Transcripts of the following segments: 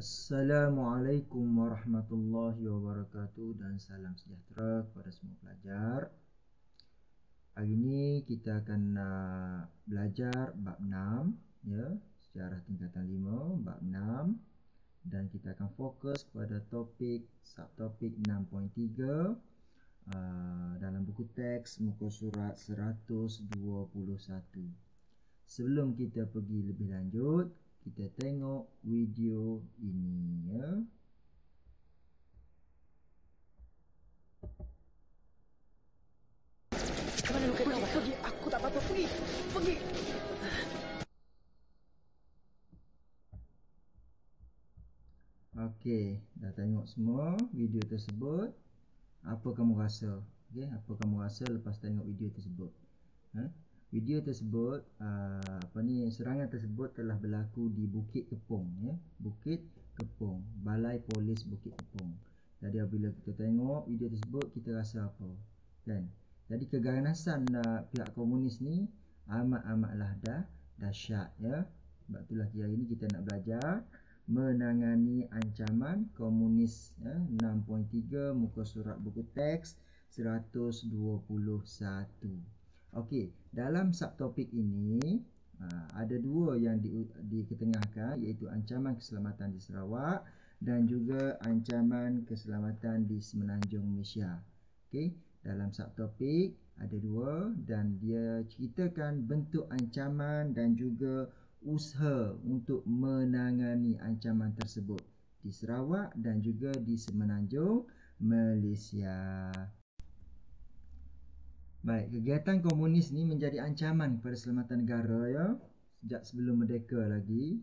Assalamualaikum warahmatullahi wabarakatuh dan salam sejahtera kepada semua pelajar. Hari ini kita akan belajar bab 6 ya, sejarah tingkatan 5 bab 6, dan kita akan fokus kepada topik subtopik 6.3 dalam buku teks muka surat 121. Sebelum kita pergi lebih lanjut, kita tengok video ini ya. Mana lu kau? Pergi, aku tak apa-apa. Pergi. Okey, dah tengok semua video tersebut. Apa kamu rasa? Okey, apa kamu rasa lepas tengok video tersebut? Video tersebut serangan tersebut telah berlaku di Bukit Kepong ya. Bukit Kepong, Balai Polis Bukit Kepong. Jadi apabila kita tengok video tersebut, kita rasa apa? Kan? Jadi keganasan pihak komunis ni amat-amatlah dahsyat ya. Sebab itulah hari ini kita nak belajar menangani ancaman komunis ya, 6.3 muka surat buku teks 121. Okey, dalam subtopik ini ada dua yang diketengahkan, iaitu ancaman keselamatan di Sarawak dan juga ancaman keselamatan di Semenanjung Malaysia. Okey, dalam subtopik ada dua dan dia ceritakan bentuk ancaman dan juga usaha untuk menangani ancaman tersebut di Sarawak dan juga di Semenanjung Malaysia. Baik, kegiatan komunis ni menjadi ancaman kepada keselamatan negara ya, sejak sebelum merdeka lagi.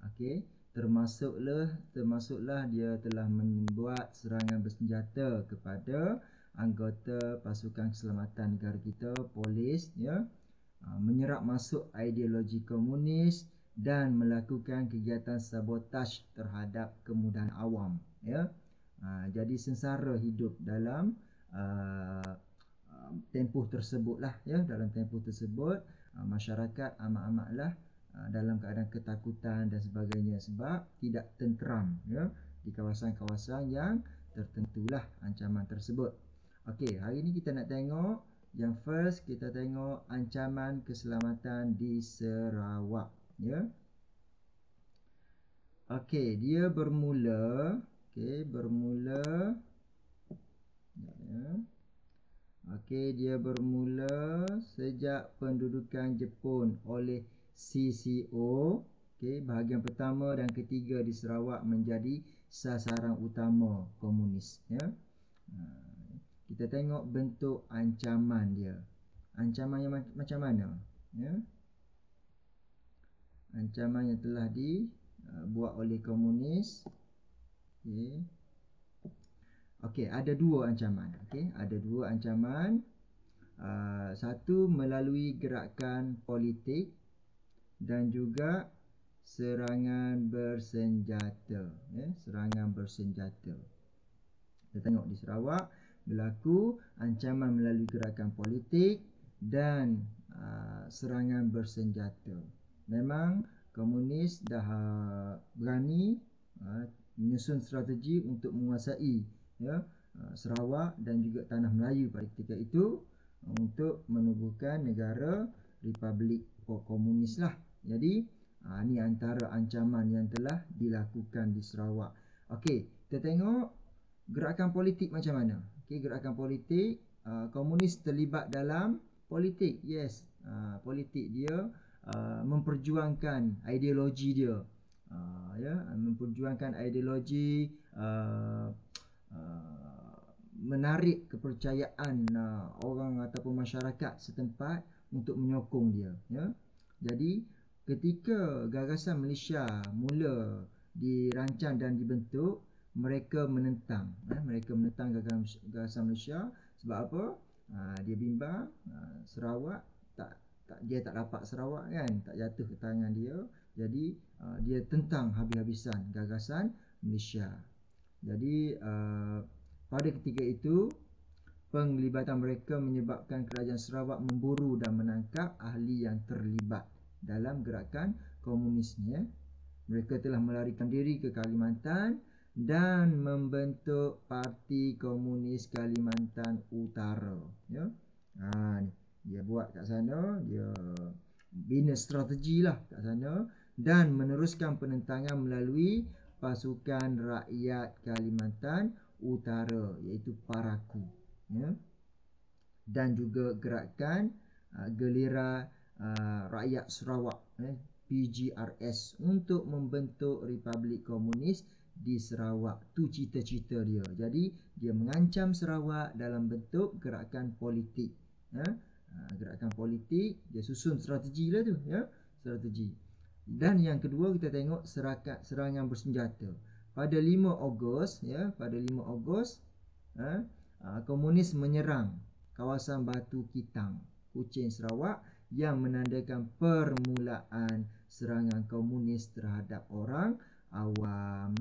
Okey, termasuklah dia telah membuat serangan bersenjata kepada anggota pasukan keselamatan negara kita, polis ya, menyerap masuk ideologi komunis dan melakukan kegiatan sabotaj terhadap kemudahan awam ya. Jadi sengsara hidup dalam tempoh tersebut lah ya. Dalam tempoh tersebut masyarakat amat-amatlah dalam keadaan ketakutan dan sebagainya sebab tidak tenteram ya di kawasan-kawasan yang tertentulah ancaman tersebut. Okey, hari ini kita nak tengok yang first, kita tengok ancaman keselamatan di Sarawak ya. Okey, dia bermula dia bermula sejak pendudukan Jepun oleh CCO. Okey, bahagian pertama dan ketiga di Sarawak menjadi sasaran utama komunis ya. Kita tengok bentuk ancaman dia. Ancaman yang macam mana ya? Ancaman yang telah dibuat oleh komunis. Okey, ada dua ancaman. Okey, ada dua ancaman. Satu melalui gerakan politik dan juga serangan bersenjata ya, serangan bersenjata. Kita tengok di Sarawak berlaku ancaman melalui gerakan politik dan serangan bersenjata. Memang komunis dah berani menyusun strategi untuk menguasai ya Sarawak dan juga tanah Melayu pada ketika itu untuk menubuhkan negara Republik Komunis lah. Jadi ini antara ancaman yang telah dilakukan di Sarawak. Okey, kita tengok gerakan politik macam mana. Okey, gerakan politik, komunis terlibat dalam politik. Yes, politik dia memperjuangkan ideologi dia. Memperjuangkan ideologi menarik kepercayaan orang ataupun masyarakat setempat untuk menyokong dia ya. Jadi ketika gagasan Malaysia mula dirancang dan dibentuk, mereka menentang gagasan Malaysia. Sebab apa? Dia bimbang Sarawak dia tak dapat Sarawak kan, tak jatuh ke tangan dia. Jadi dia tentang habis-habisan gagasan Malaysia. Jadi pada ketika itu penglibatan mereka menyebabkan kerajaan Sarawak memburu dan menangkap ahli yang terlibat dalam gerakan komunisnya. Mereka telah melarikan diri ke Kalimantan dan membentuk Parti Komunis Kalimantan Utara. Ya. Ni dia buat kat sana, dia bina strategi lah kat sana dan meneruskan penentangan melalui Pasukan Rakyat Kalimantan Utara, iaitu PARAKU. Ya. Dan juga gerakan Gelira Rakyat Sarawak, PGRS, untuk membentuk Republik Komunis di Sarawak. Tu cita-cita dia. Jadi dia mengancam Sarawak dalam bentuk gerakan politik. Gerakan politik, dia susun strategi lah tu, ya, strategi. Dan yang kedua, kita tengok serangan bersenjata. Pada 5 Ogos, ya, pada 5 Ogos, komunis menyerang kawasan Batu Kitang, Kuching, Sarawak, yang menandakan permulaan serangan komunis terhadap orang awam,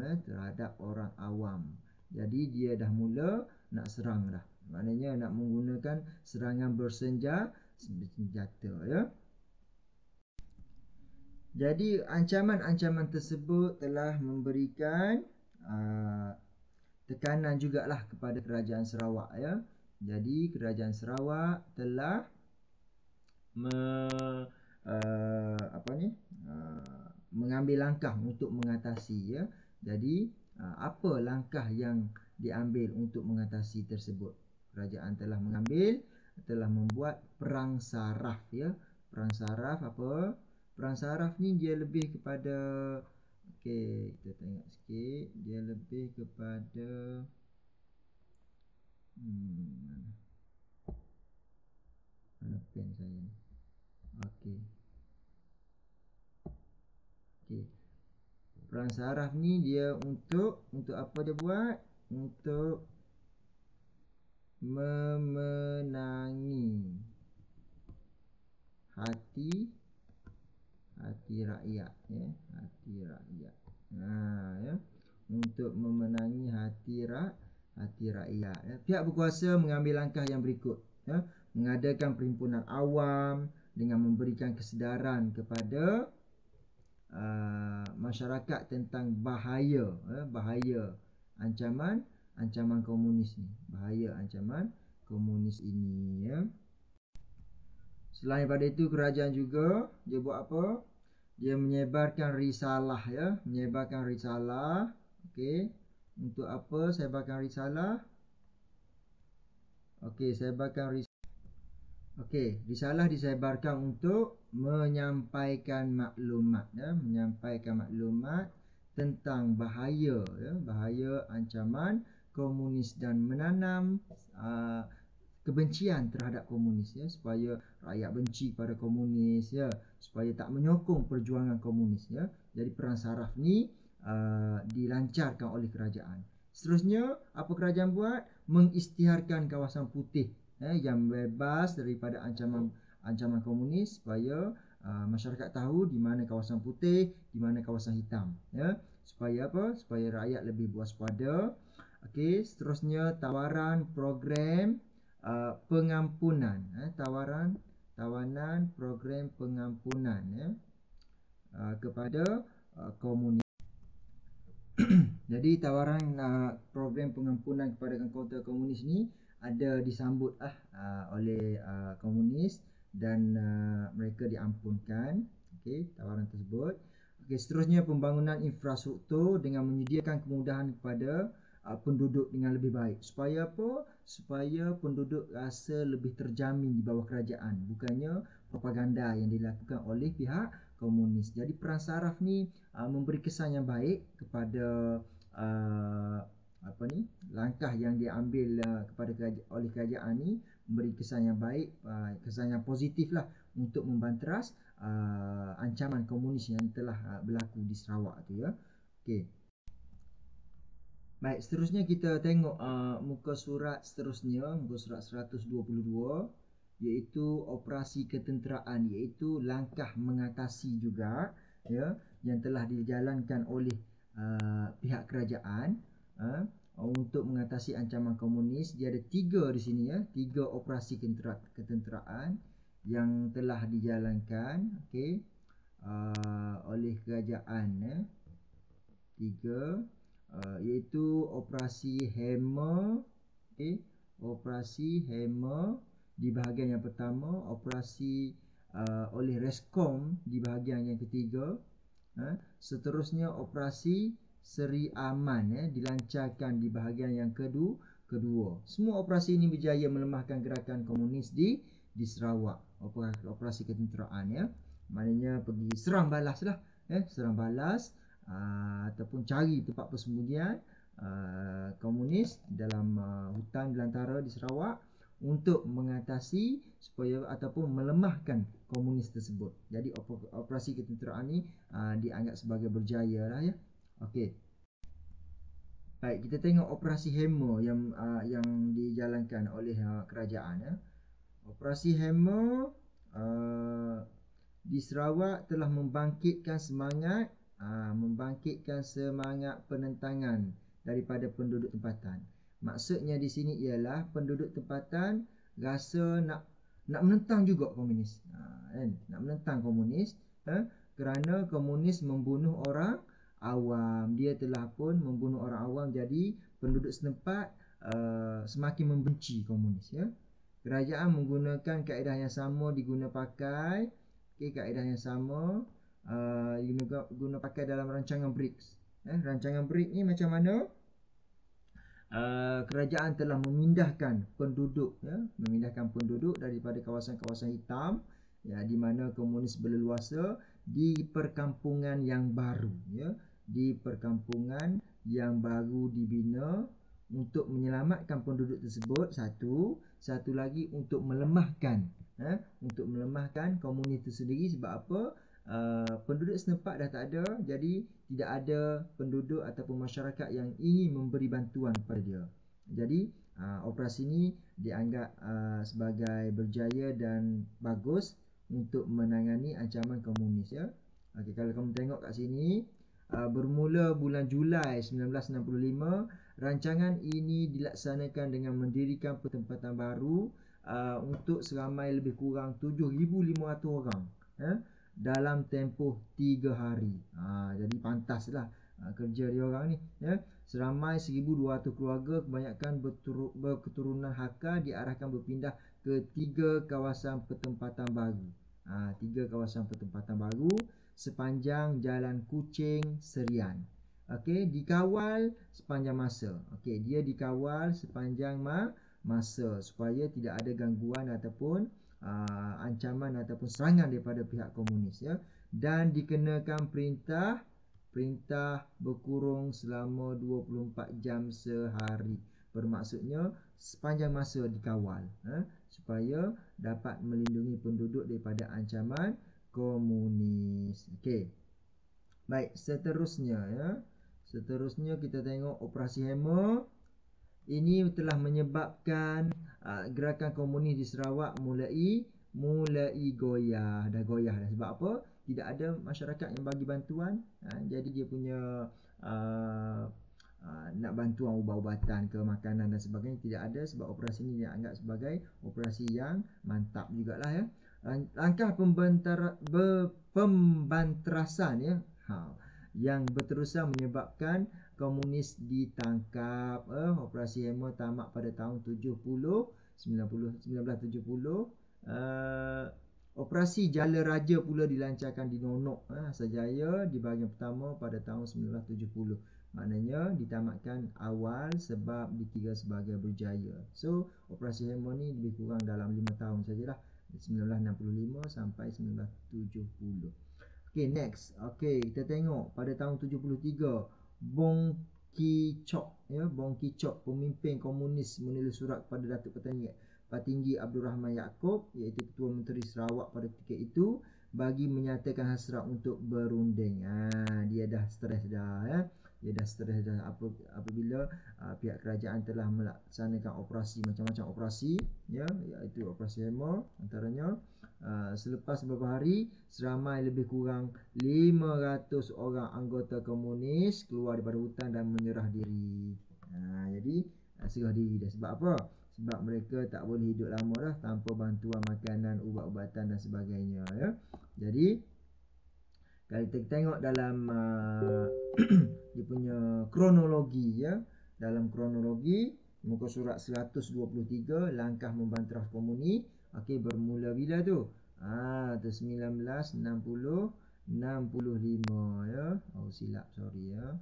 Jadi dia dah mula nak serang dah. Maknanya nak menggunakan serangan bersenjata, ya. Jadi ancaman-ancaman tersebut telah memberikan tekanan jugalah kepada kerajaan Sarawak, ya. Jadi kerajaan Sarawak telah mengambil langkah untuk mengatasi, ya. Jadi apa langkah yang diambil untuk mengatasi tersebut? Kerajaan telah membuat perang saraf, ya. Perang saraf apa? Perang saraf ni dia lebih kepada, okey, kita tengok sikit, dia lebih kepada mana pen saya ni? Okey. Perang saraf ni dia untuk apa dia buat? Untuk memenangi hati rakyat, ya. Hati rakyat. Ya. Untuk memenangi hati rakyat, ya. Pihak berkuasa mengambil langkah yang berikut, ya. Mengadakan perhimpunan awam dengan memberikan kesedaran kepada masyarakat tentang bahaya ancaman komunis ni. Bahaya ancaman komunis ini, ya. Selain daripada itu, kerajaan juga dia buat apa? Dia menyebarkan risalah, ya. Menyebarkan risalah. Okey. Untuk apa sebarkan risalah? Risalah disebarkan untuk menyampaikan maklumat, ya. Menyampaikan maklumat tentang bahaya, ya. Bahaya ancaman komunis dan menanam kebencian terhadap komunis, ya, supaya rakyat benci pada komunis, ya, supaya tak menyokong perjuangan komunis, ya. Jadi perang saraf ni dilancarkan oleh kerajaan. Seterusnya, apa kerajaan buat? Mengisytiharkan kawasan putih, yang bebas daripada ancaman komunis, supaya masyarakat tahu di mana kawasan putih, di mana kawasan hitam, ya. Supaya apa? Supaya rakyat lebih waspada. Okey, seterusnya tawaran program pengampunan, tawanan program pengampunan, ya, kepada komunis. Jadi tawaran program pengampunan kepada anggota komunis ni ada disambut oleh komunis dan mereka diampunkan. Okey, tawaran tersebut. Okey, seterusnya pembangunan infrastruktur dengan menyediakan kemudahan kepada penduduk dengan lebih baik. Supaya apa? Supaya penduduk rasa lebih terjamin di bawah kerajaan, bukannya propaganda yang dilakukan oleh pihak komunis. Jadi perang saraf ni memberi kesan yang baik kepada langkah yang diambil oleh kerajaan ni, memberi kesan yang baik, kesan yang positif lah untuk membanteras ancaman komunis yang telah berlaku di Sarawak tu, ya. Okey. Baik, seterusnya kita tengok muka surat seterusnya, muka surat 122, iaitu operasi ketenteraan, iaitu langkah mengatasi juga, ya, yang telah dijalankan oleh pihak kerajaan untuk mengatasi ancaman komunis. Dia ada 3 di sini, ya, 3 operasi ketenteraan yang telah dijalankan, okey, oleh kerajaan, ya. iaitu operasi hammer. Operasi hammer di bahagian yang pertama, operasi oleh Rescom di bahagian yang ketiga. Seterusnya operasi Seri Aman dilancarkan di bahagian yang kedua. Semua operasi ini berjaya melemahkan gerakan komunis di Sarawak. Operasi ketenteraan maknanya pergi serang balas lah, serang balas ataupun cari tempat persembunyian komunis dalam hutan belantara di Sarawak untuk mengatasi supaya ataupun melemahkan komunis tersebut. Jadi operasi ketenteraan ni dianggap sebagai berjaya lah Okey. Baik, kita tengok operasi hammer yang dijalankan oleh kerajaan Operasi hammer di Sarawak telah membangkitkan semangat penentangan daripada penduduk tempatan. Maksudnya di sini ialah penduduk tempatan rasa nak menentang juga komunis. Nak menentang komunis kerana komunis membunuh orang awam. Dia telah pun membunuh orang awam, jadi penduduk setempat semakin membenci komunis Kerajaan menggunakan kaedah yang sama diguna pakai. Kaedah yang sama guna pakai dalam rancangan BRICS. Rancangan BRICS ni macam mana? Kerajaan telah memindahkan penduduk daripada kawasan-kawasan hitam di mana komunis berleluasa di perkampungan yang baru di perkampungan yang baru dibina untuk menyelamatkan penduduk tersebut. Satu lagi untuk melemahkan komunis itu sendiri. Sebab apa? Penduduk setempat dah tak ada, jadi tidak ada penduduk ataupun masyarakat yang ingin memberi bantuan kepada dia. Jadi operasi ini dianggap sebagai berjaya dan bagus untuk menangani ancaman komunis Okey, kalau kamu tengok kat sini, bermula bulan Julai 1965, rancangan ini dilaksanakan dengan mendirikan pertempatan baru untuk seramai lebih kurang 7,500 orang dalam tempoh 3 hari. Jadi pantaslah kerja dia orang ni Seramai 1,200 keluarga kebanyakan berketurunan Hakka diarahkan berpindah ke 3 kawasan pertempatan baru. 3 kawasan pertempatan baru sepanjang Jalan Kuching Serian. Okey, dikawal sepanjang masa. Okey, dia dikawal sepanjang masa supaya tidak ada gangguan ataupun ancaman ataupun serangan daripada pihak komunis dan dikenakan perintah berkurung selama 24 jam sehari. Bermaksudnya sepanjang masa dikawal supaya dapat melindungi penduduk daripada ancaman komunis. Okey. Baik, seterusnya kita tengok operasi hammer. Ini telah menyebabkan gerakan komunis di Sarawak mulai goyah. Dah goyah dah. Sebab apa? Tidak ada masyarakat yang bagi bantuan. Jadi dia punya nak bantuan ubat-ubatan ke makanan dan sebagainya tidak ada, sebab operasi ini dianggap sebagai operasi yang mantap jugalah Langkah pembanterasan yang berterusan menyebabkan komunis ditangkap. Operasi hammer tamat pada tahun 1970. Operasi Jala Raja pula dilancarkan di Nonok Asajaya di bahagian pertama pada tahun 1970. Maknanya ditamatkan awal sebab dikira sebagai berjaya. So operasi hammer ni lebih kurang dalam 5 tahun sajalah, 1965 sampai 1970. Okay, next. Okay, kita tengok pada tahun 73 Bong Ki Chok Bong Ki Chok, pemimpin komunis, menulis surat kepada Datuk Patinggi Abdul Rahman Yaakob, iaitu Ketua Menteri Sarawak pada ketika itu, bagi menyatakan hasrat untuk berunding. Dia dah stres dah apabila pihak kerajaan telah melaksanakan operasi, macam-macam operasi iaitu operasi hammer. Antaranya selepas beberapa hari, seramai lebih kurang 500 orang anggota komunis keluar daripada hutan dan menyerah diri. Jadi serah diri dah. Sebab apa? Sebab mereka tak boleh hidup lama dah tanpa bantuan makanan, ubat-ubatan dan sebagainya Jadi Kalau kita tengok dalam dia punya kronologi ya, dalam kronologi muka surat 123 langkah membantras komunis, okey, bermula bila tu? Tu 1965 ya. Oh silap, sorry ya.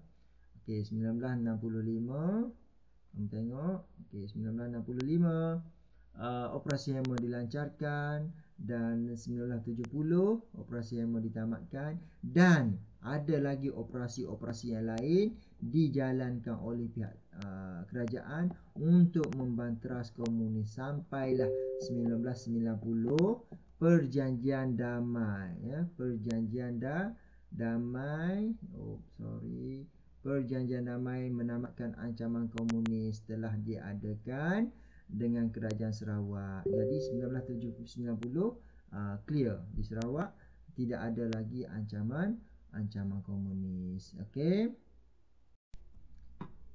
Okey, 1965. Kamu tengok, okey, 1965 operasi Hammer dilancarkan, dan 1970 operasi Hammer ditamatkan, dan ada lagi operasi-operasi yang lain dijalankan oleh pihak kerajaan untuk membantras komunis sampailah 1990 perjanjian damai ya, perjanjian damai menamatkan ancaman komunis telah diadakan dengan kerajaan Sarawak. Jadi 1990 clear di Sarawak, tidak ada lagi ancaman komunis. Okey.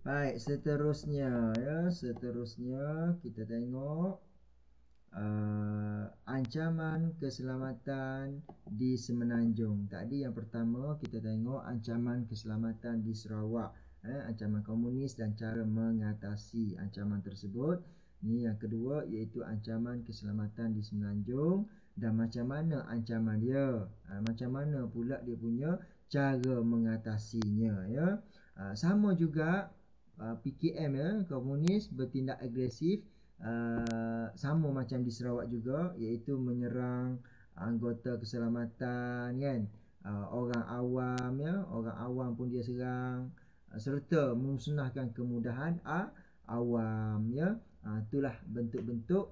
Baik, seterusnya kita tengok ancaman keselamatan di Semenanjung. Tadi yang pertama kita tengok ancaman keselamatan di Sarawak, ancaman komunis dan cara mengatasi ancaman tersebut. Ini yang kedua, iaitu ancaman keselamatan di Semenanjung dan macam mana ancaman dia, macam mana pula dia punya cara mengatasinya ya. Sama juga PKM ya, komunis bertindak agresif, sama macam di Sarawak juga, iaitu menyerang anggota keselamatan kan, orang awam ya, orang awam pun dia serang, serta memusnahkan kemudahan awam ya. Itulah bentuk-bentuk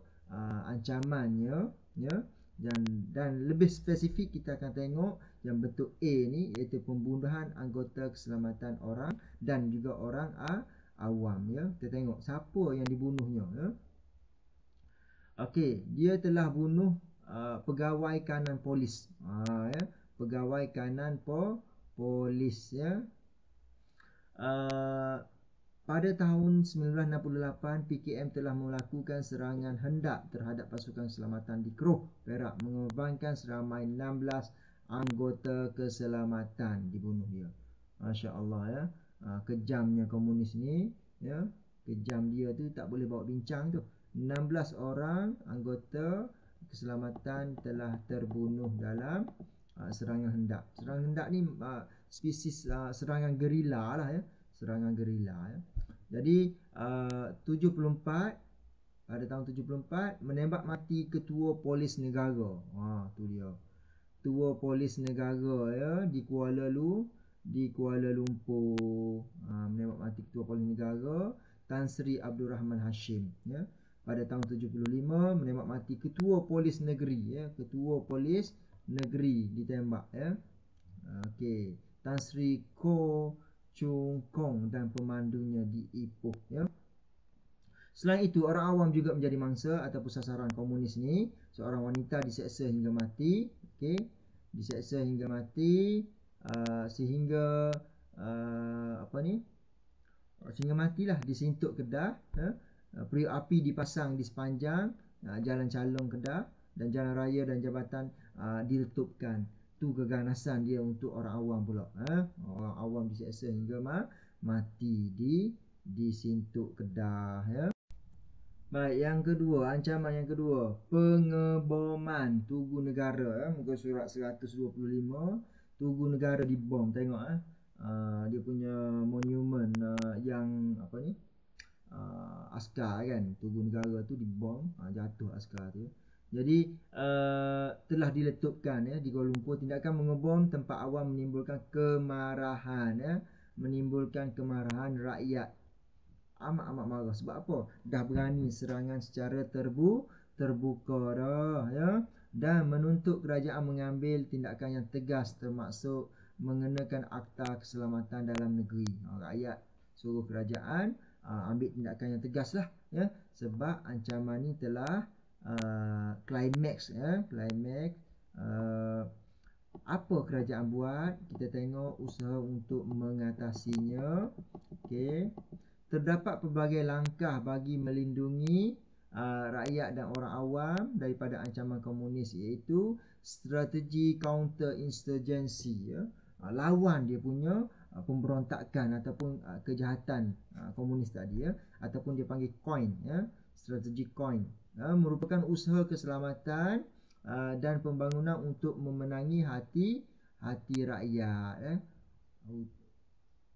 ancamannya ya. Dan lebih spesifik kita akan tengok yang bentuk A ni, iaitu pembunuhan anggota keselamatan orang dan juga orang awam ya. Kita tengok siapa yang dibunuhnya ya. Okey, dia telah bunuh pegawai kanan polis. Ya, pegawai kanan polis ya. Pada tahun 1968, PKM telah melakukan serangan hendak terhadap pasukan keselamatan di Keroh, Perak, mengorbankan seramai 16 anggota keselamatan dibunuh dia. Masya-Allah ya. Kejamnya komunis ni ya. Kejam dia tu tak boleh bawa bincang tu. 16 orang anggota keselamatan telah terbunuh dalam serangan hendak. Serangan hendak ni spesies serangan gerila lah ya. Serangan gerila ya. Jadi 74, pada tahun 74 menembak mati ketua polis negara. Tu dia. Ketua polis negara ya di Kuala Lumpur. Menembak mati ketua polis negara Tan Sri Abdul Rahman Hashim ya. Pada tahun 75 menembak mati ketua polis negeri ya, ketua polis negeri ditembak ya. Okey, Tan Sri Ko Chung Kong dan pemandunya di Ipoh ya. Selain itu, orang awam juga menjadi mangsa ataupun sasaran komunis ni. Seorang wanita diseksa hingga mati, okey, diseksa hingga mati sehingga sehingga matilah disintuk Kedah ya. Periuk api dipasang di sepanjang jalan Calong Kedah, dan jalan raya dan jabatan diletupkan. Tu keganasan dia untuk orang awam pula. Orang awam diseksa hingga mati di Sintuk Kedah ya. Baik, yang kedua, ancaman yang kedua, pengeboman Tugu Negara ya. Muka surat 125, Tugu Negara dibom. Tengok dia punya monumen yang askar kan, Tugu Negara tu dibom, jatuh askar tu. Jadi telah diletupkan ya di Kuala Lumpur. Tindakan mengebom tempat awam menimbulkan kemarahan ya, menimbulkan kemarahan rakyat. Amat marah. Sebab apa? Dah berani serangan secara terbuka dah ya, dan menuntut kerajaan mengambil tindakan yang tegas, termasuk mengenakan Akta Keselamatan Dalam Negeri. Rakyat suruh kerajaan ambil tindakan yang tegas lah ya, sebab ancaman ni telah climax ya, climax. Apa kerajaan buat? Kita tengok usaha untuk mengatasinya. Okey, terdapat pelbagai langkah bagi melindungi rakyat dan orang awam daripada ancaman komunis, iaitu strategi counter insurgency, ya. Lawan dia punya pemberontakan ataupun kejahatan komunis tadi, ya, ataupun dia panggil COIN, ya, strategi COIN, merupakan usaha keselamatan dan pembangunan untuk memenangi hati rakyat, ya.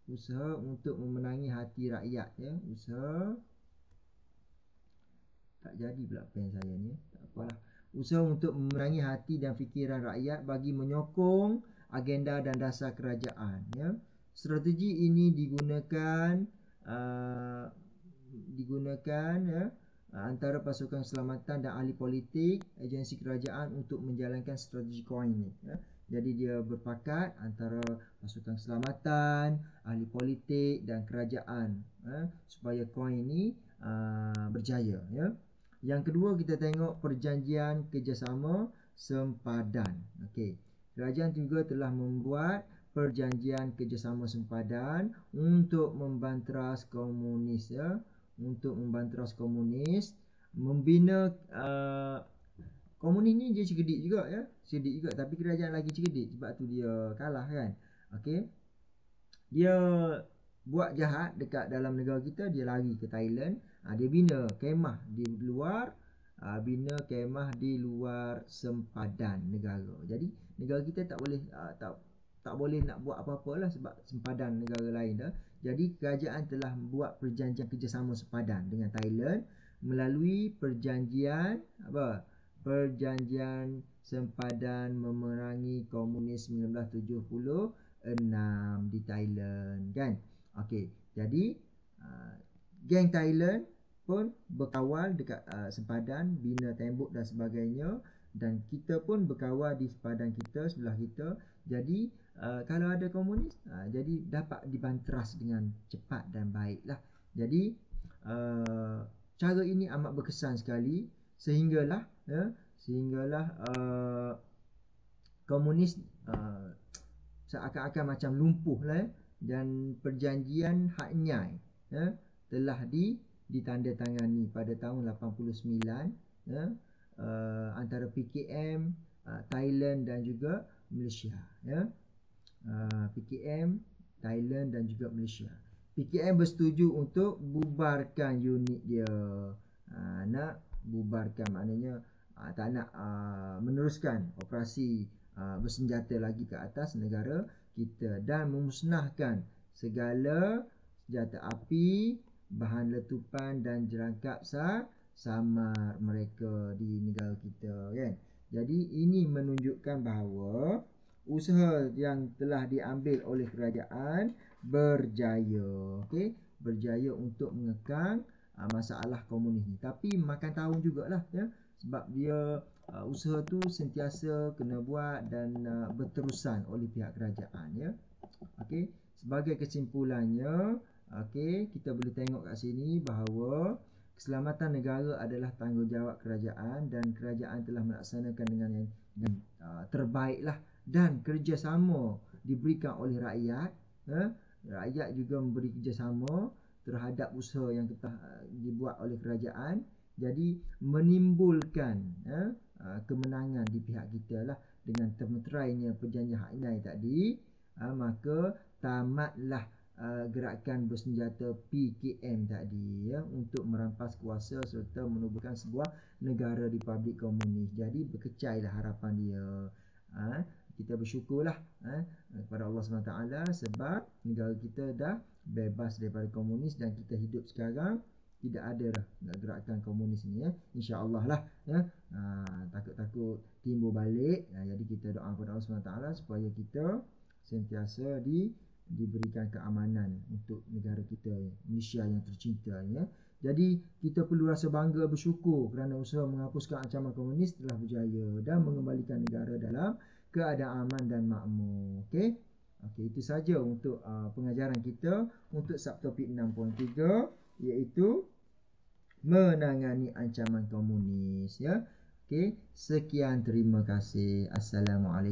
Usaha untuk memenangi hati rakyat, ya. Usaha tak jadi pula pen saya ni, tak apalah. Usaha untuk memenangi hati dan fikiran rakyat bagi menyokong agenda dan dasar kerajaan, ya. Strategi ini digunakan ya, antara pasukan keselamatan dan ahli politik agensi kerajaan untuk menjalankan strategi COIN ini, ya. Jadi dia berpakat antara pasukan keselamatan, ahli politik dan kerajaan, supaya COIN ini berjaya, ya. Yang kedua, kita tengok perjanjian kerjasama sempadan. Okey. Kerajaan juga telah membuat perjanjian kerjasama sempadan untuk membanteras komunis, ya. Untuk membanteras komunis, membina komunis ni dia cerdik juga, ya. Cerdik juga, tapi kerajaan lagi cerdik, sebab tu dia kalah, kan. Okey. Dia buat jahat dekat dalam negara kita, dia lari ke Thailand, dia bina kemah di luar, sempadan negara. Jadi negara kita tak boleh tak boleh nak buat apa-apa lah sebab sempadan negara lain dah. Jadi kerajaan telah buat perjanjian kerjasama sempadan dengan Thailand melalui perjanjian Perjanjian Sempadan Memerangi Komunis 1976 di Thailand, kan. Okey, jadi geng Thailand pun berkawal dekat sempadan, bina tembok dan sebagainya, dan kita pun berkawal di sempadan kita, sebelah kita. Jadi kalau ada komunis, jadi dapat dibanteras dengan cepat dan baiklah. Jadi cara ini amat berkesan sekali, sehinggalah komunis seakan-akan macam lumpuh lah, ya. Dan perjanjian Hat Nyai, ya, telah ditandatangani pada tahun 89, ya, antara PKM Thailand dan juga Malaysia, ya. PKM Thailand dan juga Malaysia. PKM bersetuju untuk bubarkan unit dia. Nak bubarkan maknanya tak nak meneruskan operasi bersenjata lagi ke atas negara kita, dan memusnahkan segala senjata api, bahan letupan dan jerangkap samar mereka di negara kita, kan. Jadi ini menunjukkan bahawa usaha yang telah diambil oleh kerajaan berjaya, okey, berjaya untuk mengekang masalah komunis ni. Tapi makan tahun jugalah, ya, sebab dia usaha tu sentiasa kena buat dan berterusan oleh pihak kerajaan, ya. Okey, sebagai kesimpulannya, okey, kita boleh tengok kat sini bahawa keselamatan negara adalah tanggungjawab kerajaan, dan kerajaan telah melaksanakan dengan yang terbaiklah, dan kerjasama diberikan oleh rakyat, ya. Rakyat juga memberi kerjasama terhadap usaha yang telah dibuat oleh kerajaan. Jadi menimbulkan kemenangan di pihak kita lah dengan termeterainya perjanjian Hat Nyai tadi. Maka tamatlah gerakan bersenjata PKM tadi, ya, untuk merampas kuasa serta menubuhkan sebuah negara Republik Komunis. Jadi berkecailah harapan dia. Kita bersyukurlah kepada Allah SWT sebab negara kita dah bebas daripada komunis, dan kita hidup sekarang tidak ada dah gerakan komunis ni, ya. InsyaAllah lah, ya. Takut-takut timbul balik. Jadi kita doa kepada Allah SWT supaya kita sentiasa diberikan keamanan untuk negara kita, Malaysia yang tercinta, ya. Jadi kita perlu rasa bangga, bersyukur kerana usaha menghapuskan ancaman komunis telah berjaya dan mengembalikan negara dalam keadaan aman dan makmur. Okey. Okey, itu saja untuk pengajaran kita untuk subtopik 6.3, iaitu menangani ancaman komunis, ya. Okey, sekian, terima kasih. Assalamualaikum.